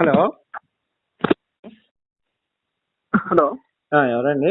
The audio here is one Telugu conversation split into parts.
హలో. హలో, ఎవరండి?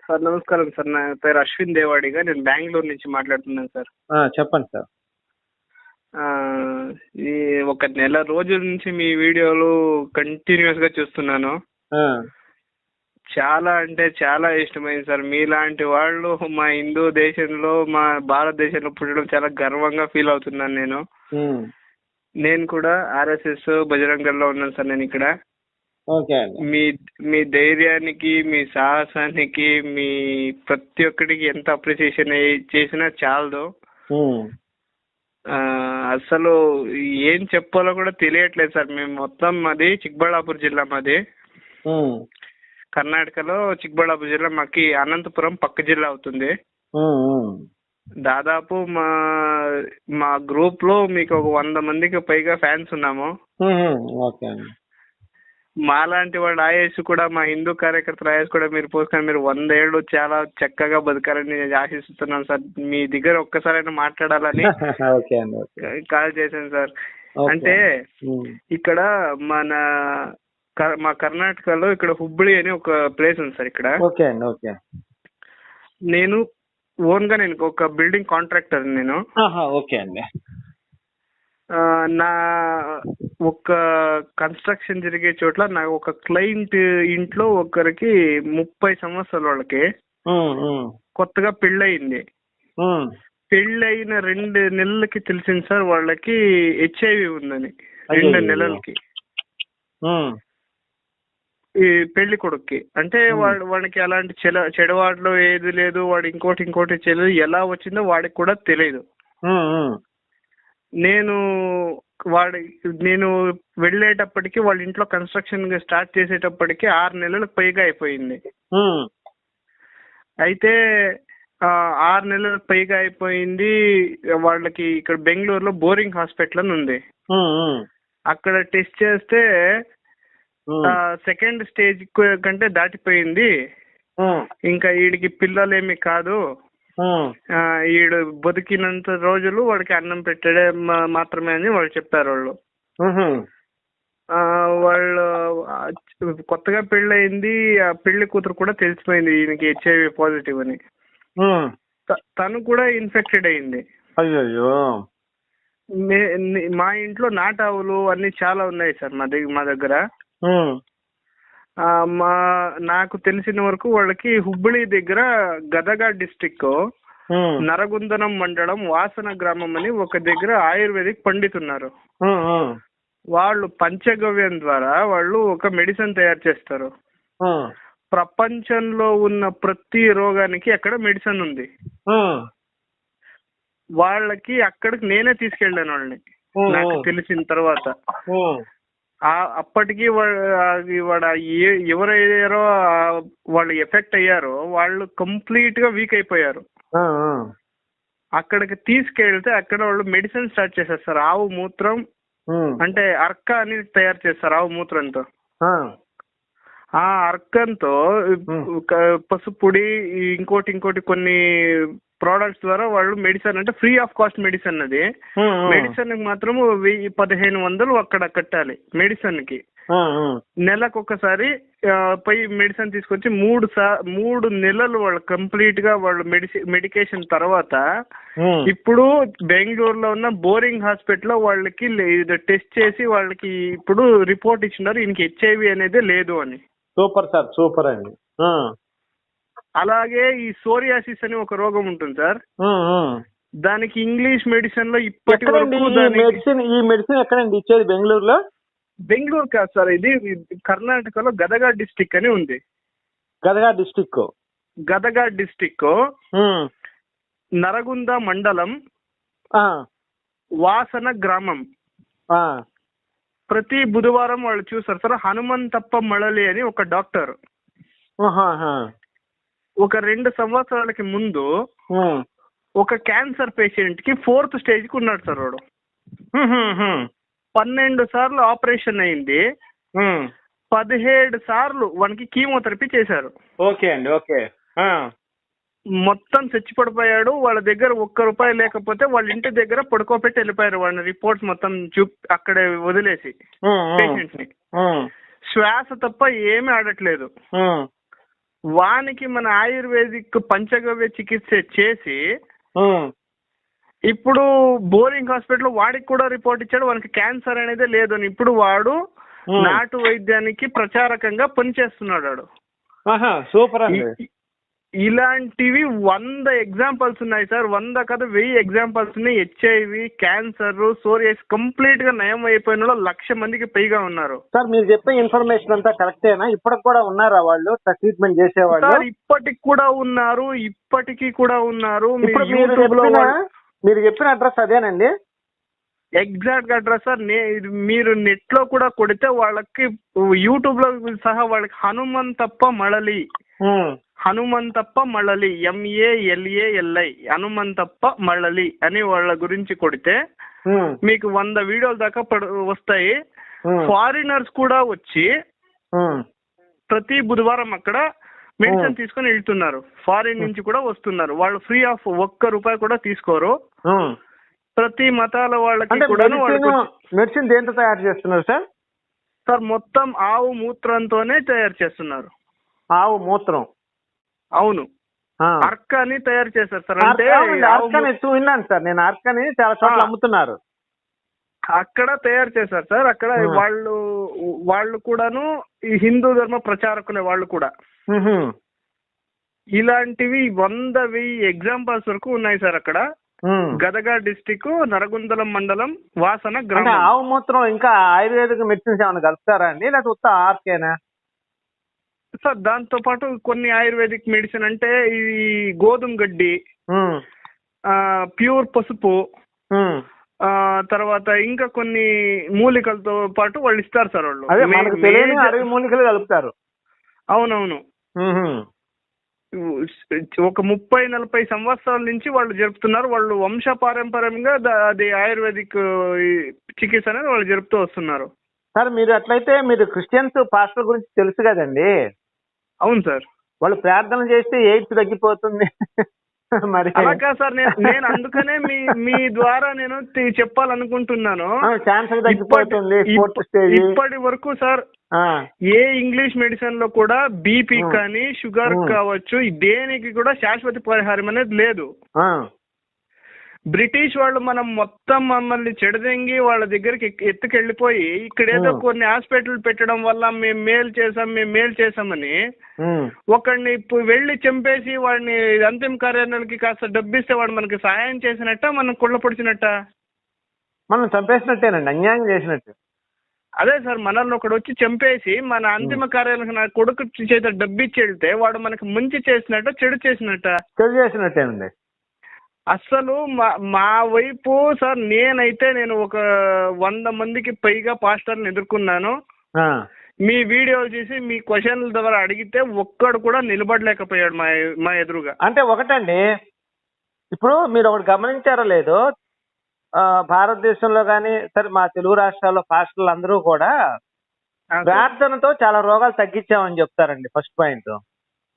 సార్ నమస్కారం సార్. నా పేరు అశ్విన్ దేవాడిగా, నేను బెంగళూరు నుంచి మాట్లాడుతున్నాను సార్. చెప్పండి సార్. ఈ ఒక నెల రోజుల నుంచి మీ వీడియోలు కంటిన్యూస్ గా చూస్తున్నాను. చాలా అంటే చాలా ఇష్టమైంది సార్. మీలాంటి వాళ్ళు మా హిందూ దేశంలో, మా భారతదేశంలో పుట్టడం చాలా గర్వంగా ఫీల్ అవుతున్నాను నేను. నేను కూడా RSS బజరంగల్లో ఉన్నాను సార్. నేను ఇక్కడ మీ ధైర్యానికి, మీ సాహసానికి, మీ ప్రతి ఒక్కటికి ఎంత అప్రిసియేషన్ చేసినా చాలదు. అసలు ఏం చెప్పాలో కూడా తెలియట్లేదు సార్. మేము మొత్తం మాది చిక్బళ్ళాపూర్ జిల్లా. మాది కర్ణాటకలో చిక్బళ్ళాపూర్ జిల్లా. మాకి అనంతపురం పక్క జిల్లా అవుతుంది. దాదాపు మా గ్రూప్ లో మీకు ఒక 100 మందికి పైగా ఫ్యాన్స్ ఉన్నాము. మాలాంటి వాళ్ళ ఆయుష్ కూడా, మా హిందూ కార్యకర్తల ఆయుష్ కూడా మీరు పోసుకొని మీరు 100 ఏళ్ళు చాలా చక్కగా బతకాలని ఆశిస్తున్నాను సార్. మీ దగ్గర ఒక్కసారైనా మాట్లాడాలని కాల్ చేశాను సార్. అంటే ఇక్కడ మా కర్ణాటకలో ఇక్కడ హుబ్ళి అని ఒక ప్లేస్ ఉంది సార్. ఇక్కడ నేను ఓన్ గా నేను ఒక బిల్డింగ్ కాంట్రాక్టర్. నేను నా ఒక కన్స్ట్రక్షన్ జరిగే చోట్ల నాకు ఒక క్లయింట్ ఇంట్లో ఒకరికి 30 సంవత్సరాల వాళ్ళకి కొత్తగా పెళ్ళయింది. పెళ్ళయిన 2 నెలలకి తెలిసింది సార్ వాళ్ళకి HIV ఉందని. 2 నెలలకి ఈ పెళ్లి కొడుక్కి. అంటే వాడికి అలాంటి చెడవాడలో ఏది లేదు, వాడు ఇంకోటి తెలియదు. ఎలా వచ్చిందో వాడికి కూడా తెలియదు. నేను వెళ్ళేటప్పటికి వాళ్ళ ఇంట్లో కన్స్ట్రక్షన్ స్టార్ట్ చేసేటప్పటికి 6 నెలలకు పైగా అయిపోయింది. అయితే 6 నెలలకు పైగా అయిపోయింది. వాళ్ళకి ఇక్కడ బెంగళూరులో బోరింగ్ హాస్పిటల్ అని ఉంది. అక్కడ టెస్ట్ చేస్తే సెకండ్ స్టేజ్ కంటే దాటిపోయింది. ఇంకా వీడికి పిల్లలేమి కాదు, ఈడు బతికినంత రోజులు వాడికి అన్నం పెట్టడే మాత్రమే అని వాళ్ళు చెప్పారు. వాళ్ళు కొత్తగా పెళ్ళయింది. ఆ పెళ్లి కూతురు కూడా తెలిసిపోయింది ఈయనకి HIV పాజిటివ్ అని. తను కూడా ఇన్ఫెక్టెడ్ అయింది. మా ఇంట్లో నాటావులు అన్ని చాలా ఉన్నాయి సార్ మా దగ్గర. నాకు తెలిసిన వరకు వాళ్ళకి హుబ్ళి దగ్గర గదగ డిస్టిక్ నరగుందనం మండలం వాసన గ్రామం అని ఒక దగ్గర ఆయుర్వేదిక్ పండితున్నారు. వాళ్ళు పంచగవ్యం ద్వారా వాళ్ళు ఒక మెడిసిన్ తయారు చేస్తారు. ప్రపంచంలో ఉన్న ప్రతి రోగానికి అక్కడ మెడిసిన్ ఉంది. వాళ్ళకి అక్కడికి నేనే తీసుకెళ్ళాను వాళ్ళని, నాకు తెలిసిన తర్వాత. అప్పటికి ఎవరయ్యారో వాళ్ళు ఎఫెక్ట్ అయ్యారో వాళ్ళు కంప్లీట్ గా వీక్ అయిపోయారు. అక్కడికి తీసుకెళ్తే అక్కడ వాళ్ళు మెడిసిన్ స్టార్ట్ చేసేస్తారు. ఆవు మూత్రం అంటే అర్క అని తయారు చేస్తారు ఆవు మూత్రంతో. ఆ అర్కంతో పసుపుడి ఇంకోటి కొన్ని ప్రోడక్ట్స్ ద్వారా వాళ్ళు మెడిసిన్, అంటే ఫ్రీ ఆఫ్ కాస్ట్ మెడిసిన్. అది మెడిసిన్ మాత్రం 1500 అక్కడ కట్టాలి మెడిసిన్ కి. నెలకు ఒకసారి పోయి మెడిసిన్ తీసుకొచ్చి 3 నెలలు వాళ్ళు కంప్లీట్ గా వాళ్ళు మెడికేషన్ తర్వాత ఇప్పుడు బెంగళూరులో ఉన్న బోరింగ్ హాస్పిటల్ లో వాళ్ళకి టెస్ట్ చేసి వాళ్ళకి ఇప్పుడు రిపోర్ట్ ఇచ్చినారు ఈయనకి HIV అనేది లేదు అని. సూపర్ సార్, సూపర్ అండి. అలాగే ఈ సోరియాసిస్ అని ఒక రోగం ఉంటుంది సార్. దానికి ఇంగ్లీష్ మెడిసిన్ లో ఇప్పటి వరకు ఈ మెడిసిన్ ఎక్కడండి ఇచ్చేది? బెంగళూరులో? బెంగళూరు కాదు సార్, ఇది కర్ణాటకలో గదగ డిస్టిక్ అని ఉంది. గదగ డిస్టిక్ నరగుంద మండలం వాసన గ్రామం. ప్రతి బుధవారం వాళ్ళు చూస్తారు సార్. హనుమంతప్ప మళలి అని ఒక డాక్టర్ ఒక 2 సంవత్సరాలకి ముందు ఒక క్యాన్సర్ పేషెంట్ కి 4th స్టేజ్ కి ఉన్నాడు సార్. వాడు 12 సార్లు ఆపరేషన్ అయింది. 17 సార్లు వానికి కీమోథెరపీ చేశారు. ఓకే అండి, ఓకే. మొత్తం చచ్చి పడిపోయాడు, వాళ్ళ దగ్గర ఒక్క రూపాయి లేకపోతే వాళ్ళ ఇంటి దగ్గర ₹1 లేకపోతే వాళ్ళ ఇంటి దగ్గర పడుకోబెట్టి వెళ్ళిపోయారు వాళ్ళని, రిపోర్ట్స్ మొత్తం అక్కడే వదిలేసి పేషెంట్స్ ని. శ్వాస తప్ప ఏమీ ఆడట్లేదు. వానికి మన ఆయుర్వేదిక్ పంచగవ్య చికిత్స చేసి ఇప్పుడు బోరింగ్ హాస్పిటల్ వాడికి కూడా రిపోర్ట్ ఇచ్చాడు వానికి క్యాన్సర్ అనేది లేదు అని. ఇప్పుడు వాడు నాటు వైద్యానికి ప్రచారకంగా పనిచేస్తున్నాడు వాడు. సూపర్ అండి. ఇలాంటివి 100 ఎగ్జాంపుల్స్ ఉన్నాయి సార్, 100 కాదు 1000 ఎగ్జాంపుల్స్ ఉన్నాయి. HIV, క్యాన్సర్, సోరియాసిస్ కంప్లీట్ గా నయం అయిపోయిన 1,00,000 మందికి పైగా ఉన్నారు. సార్ మీరు చెప్పే ఇన్ఫర్మేషన్ అంతా కరెక్టేనా? ఇప్పటికి కూడా ఉన్నారా వాళ్ళు ట్రీట్మెంట్ చేసేవాళ్ళు? సార్ ఇప్పటికి కూడా ఉన్నారు, ఇప్పటికీ కూడా ఉన్నారు. మీరు చెప్పిన అడ్రస్ అదేనండి? ఎగ్జాక్ట్ గా అడ్రస్ సార్. మీరు నెట్ లో కూడా కొడితే వాళ్ళకి యూట్యూబ్ లో సహా వాళ్ళకి హనుమంతప్ప మళలి MALALI హనుమంతప్ప మళలి అని వాళ్ళ గురించి కొడితే మీకు 100 వీడియోల దాకా వస్తాయి. ఫారినర్స్ కూడా వచ్చి ప్రతి బుధవారం అక్కడ మెడిసిన్ తీసుకుని వెళ్తున్నారు. ఫారిన్ నుంచి కూడా వస్తున్నారు. వాళ్ళు ఫ్రీ ఆఫ్ ₹1 కూడా తీసుకోరు. ప్రతి మతాల వాళ్ళకి కూడా. మెడిసిన్ దేంతో తయారు చేస్తున్నారు సార్? సార్ మొత్తం ఆవు మూత్రంతోనే తయారు చేస్తున్నారు. ఆవు మూత్రం? అవును. అర్కాని తయారు చేస్తారు సార్. అంటే విన్నాను సార్ నేను, అర్కాని చాలా చోట్ల అమ్ముతున్నారు. అక్కడ తయారు చేశారు సార్. అక్కడ వాళ్ళు కూడాను ఈ హిందూ ధర్మ ప్రచారకులే వాళ్ళు కూడా. ఇలాంటివి 100,000 ఎగ్జాంపుల్స్ వరకు ఉన్నాయి సార్ అక్కడ. గదగ డిస్టిక్, నరగుందలం మండలం, వాసన గ్రామం. ఆవు మూత్రం ఇంకా ఆయుర్వేదిక్ మెడిసిన్స్ ఏమైనా కలుపుతారా అండి, లేకపోతే ఆర్కేనా సార్? దాంతో పాటు కొన్ని ఆయుర్వేదిక్ మెడిసిన్ అంటే ఈ గోధుమ గడ్డి, ప్యూర్ పసుపు, తర్వాత ఇంకా కొన్ని మూలికలతో పాటు వాళ్ళు ఇస్తారు సార్. వాళ్ళు అడవి మూలికలు కలుపుతారు. అవునవును. ఒక 30-40 సంవత్సరాల నుంచి వాళ్ళు జరుపుతున్నారు. వాళ్ళు వంశపారంపర్యంగా అది ఆయుర్వేదిక్ చికిత్స అనేది వాళ్ళు జరుపుతూ వస్తున్నారు. సార్ మీరు అట్లయితే మీరు క్రిస్టియన్స్ పాస్టర్ గురించి తెలుసు కదండి? అవును సార్. వాళ్ళు ప్రార్థన చేస్తే ఎయిడ్స్ తగ్గిపోతుంది మరి అలాగా సార్. నేను అందుకనే మీ ద్వారా నేను చెప్పాలనుకుంటున్నాను. క్యాన్సర్ తగ్గిపోతుంది ఇప్పటి వరకు సార్. ఏ ఇంగ్లీష్ మెడిసిన్ లో కూడా బీపీ కానీ షుగర్ కావచ్చు దేనికి కూడా శాశ్వత పరిహారం అనేది లేదు. బ్రిటిష్ వాళ్ళు మొత్తం మమ్మల్ని చెడదెంగి వాళ్ళ దగ్గరికి ఎత్తుకెళ్ళిపోయి ఇక్కడేదో కొన్ని హాస్పిటల్ పెట్టడం వల్ల మేము మేలు చేసామని ఒకడిని వెళ్ళి చంపేసి వాడిని అంతిమ కార్యాలయాలకి కాస్త డబ్బిస్తే వాడు మనకి సహాయం చేసినట్ట, మనం కుళ్ళ పొడిచినట్ట? మనం చంపేసినట్టేనండి, అన్యాయం చేసినట్టు. అదే సార్, మనల్ని ఒకడు వచ్చి చంపేసి మన అంతిమ కార్యాలయాలకు నా కొడుకు చేత డబ్బిచ్చి వెళ్తే వాడు మనకి మంచి చేసినట్ట చెడు చేసినట్ట? చెడు చేసినట్టేనండి. అసలు మా వైపు సార్ నేను ఒక 100 మందికి పైగా పాస్టర్ని ఎదుర్కొన్నాను. మీ వీడియోలు చూసి మీ క్వశ్చన్ల ద్వారా అడిగితే ఒక్కడు కూడా నిలబడలేకపోయాడు మా ఎదురుగా. అంటే ఒకటండి, ఇప్పుడు మీరు ఒకటి గమనించారో లేదో, భారతదేశంలో కానీ సరే మా తెలుగు రాష్ట్రాల్లో పాస్టర్లు అందరూ కూడా ప్రార్థనతో చాలా రోగాలు తగ్గించామని చెప్తారండి. First point.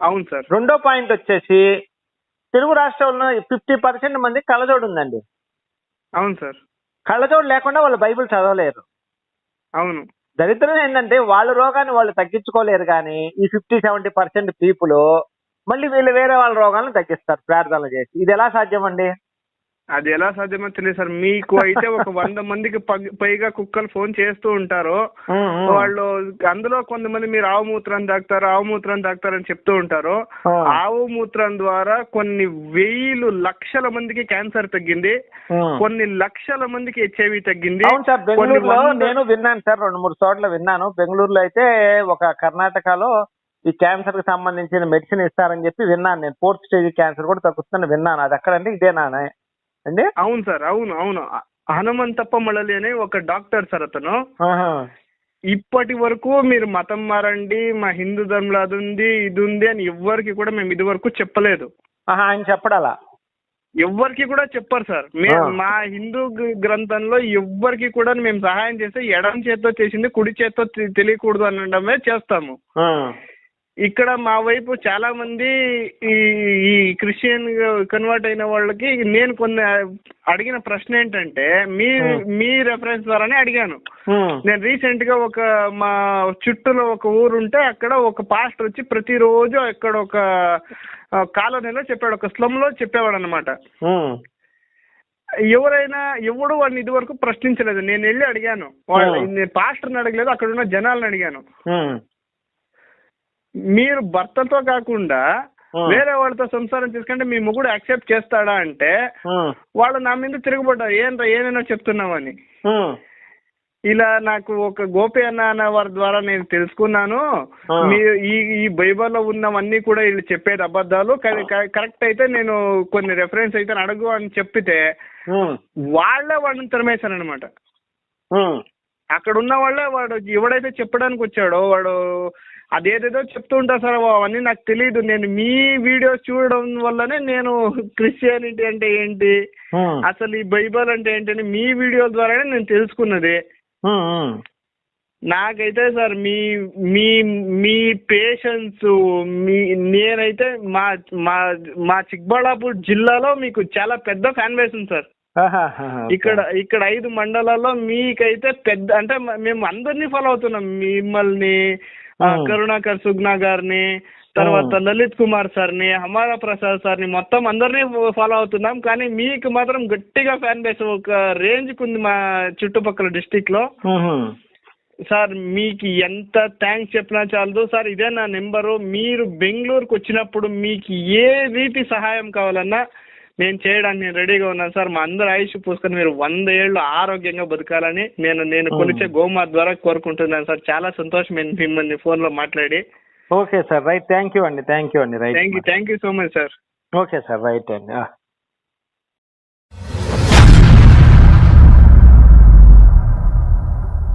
అవును సార్. రెండో పాయింట్ వచ్చేసి తెలుగు రాష్ట్రాల్లో 50% మంది కళ్ళజోడు ఉందండి. అవును సార్. కళ్ళజోడు లేకుండా వాళ్ళు బైబిల్ చదవలేరు. అవును. దరిద్రం ఏంటంటే వాళ్ళ రోగాన్ని వాళ్ళు తగ్గించుకోలేరు, కానీ ఈ 50-70% పీపుల్ మళ్ళీ వీళ్ళు వేరే వాళ్ళ రోగాలను తగ్గిస్తారు ప్రార్థనలు చేసి. ఇది ఎలా సాధ్యం అండి? అది ఎలా సాధ్యమో తెలియదు సార్. మీకు అయితే ఒక 100 మందికి పైగా కుక్కలు ఫోన్ చేస్తూ ఉంటారు. వాళ్ళు అందులో కొంతమంది మీరు ఆవు మూత్రం తాగుతారని చెప్తూ ఉంటారు. ఆవు మూత్రం ద్వారా కొన్ని 1000 లక్షల మందికి క్యాన్సర్ తగ్గింది, కొన్ని లక్షల మందికి HIV తగ్గింది. అవును సార్, బెంగళూరులో నేను విన్నాను సార్, 2-3 చోట్ల విన్నాను. బెంగళూరులో అయితే ఒక కర్ణాటకలో ఈ క్యాన్సర్ కి సంబంధించిన మెడిసిన్ ఇస్తారని చెప్పి విన్నాను నేను. 4th స్టేజ్ క్యాన్సర్ కూడా తగ్గుతుందని విన్నాను. అది ఎక్కడండి? ఇదేనా అండి? అవును సార్. అవును. హనుమంతప్ప మళలి అనే ఒక డాక్టర్ సార్ అతను. ఇప్పటి వరకు మీరు మతం మారండి, మా హిందూ ధర్మంలో అది ఉంది ఇది ఉంది అని ఎవ్వరికి కూడా మేము ఇది వరకు చెప్పలేదు. ఆయన చెప్పడాలా? ఎవ్వరికి కూడా చెప్పారు సార్. మా హిందూ గ్రంథంలో ఎవ్వరికి కూడా మేము సహాయం చేస్తే ఎడం చేత్తో చేసింది కుడి చేత్తో తెలియకూడదు అనడమే చేస్తాము. ఇక్కడ మా వైపు చాలా మంది ఈ ఈ క్రిస్టియన్ కన్వర్ట్ అయిన వాళ్ళకి నేను కొన్ని అడిగిన ప్రశ్న ఏంటంటే మీ రెఫరెన్స్ ద్వారానే అడిగాను. నేను రీసెంట్ గా మా చుట్టూలో ఒక ఊరు ఉంటే అక్కడ ఒక పాస్టర్ వచ్చి ప్రతిరోజు అక్కడ ఒక కాలనీలో చెప్పాడు, ఒక స్లమ్ లో చెప్పేవాడు అనమాట. ఎవడు వాడిని ఇది వరకు ప్రశ్నించలేదు. నేను వెళ్ళి అడిగాను, పాస్టర్ని అడగలేదు, అక్కడ ఉన్న జనాలను అడిగాను. మీరు భర్తతో కాకుండా వేరే వాళ్ళతో సంసారం చేసుకుంటే మీ మొగుడు యాక్సెప్ట్ చేస్తాడా అంటే వాళ్ళు నా మీద తిరగబడ్డారు, ఏమైనా చెప్తున్నామని. ఇలా నాకు ఒక గోపి అన్న వారి ద్వారా నేను తెలుసుకున్నాను, మీరు ఈ బైబిల్లో ఉన్నవన్నీ కూడా వీళ్ళు చెప్పేది అబద్ధాలు, కరెక్ట్ అయితే నేను కొన్ని రెఫరెన్స్ అయితే అడుగు అని చెప్పితే వాళ్లే వాడిని తరిమేశాను అనమాట. అక్కడ ఉన్న వాళ్ళే వాడు ఎవడైతే చెప్పడానికి వచ్చాడో వాడు అదేదేదో చెప్తూ ఉంటారు సార్, అవన్నీ నాకు తెలియదు. నేను మీ వీడియోస్ చూడడం వల్లనే నేను క్రిస్టియానిటీ అంటే ఏంటి, అసలు ఈ బైబిల్ అంటే ఏంటని మీ వీడియోల ద్వారానే నేను తెలుసుకున్నది. నాకైతే సార్ మీ మీ మీ పేషెన్స్, నేనైతే మా చిక్బళ్ళాపూర్ జిల్లాలో మీకు చాలా పెద్ద ఫ్యాన్ బేస్ ఉంది సార్. ఇక్కడ 5 మండలాల్లో మీకైతే పెద్ద, అంటే మేము అందరినీ ఫాలో అవుతున్నాం, మిమ్మల్ని, కరుణాకర్ సుగ్నా గారిని, తర్వాత లలిత్ కుమార్ సార్ని, హమారా ప్రసాద్ సార్ని, మొత్తం అందరినీ ఫాలో అవుతున్నాం. కానీ మీకు మాత్రం గట్టిగా ఫ్యాన్ బేస్ ఒక రేంజ్కి ఉంది మా చుట్టుపక్కల డిస్టిక్ లో. సార్ మీకు ఎంత థ్యాంక్స్ చెప్పినా చాలదు సార్. ఇదే నా నెంబరు. మీరు బెంగళూరుకు వచ్చినప్పుడు మీకు ఏ రీతి సహాయం కావాలన్నా నేను చేయడానికి నేను రెడీగా ఉన్నాను సార్. మా అందరు ఆయుష్ పూసుకొని మీరు 100 ఏళ్ళు ఆరోగ్యంగా బతకాలని నేను కొలిచే గోమాత ద్వారా కోరుకుంటున్నాను సార్. చాలా సంతోషం మిమ్మల్ని ఫోన్ లో మాట్లాడి. Okay sir, right. Thank you అండి. Right, thank you so much sir. Okay sir, right అండి.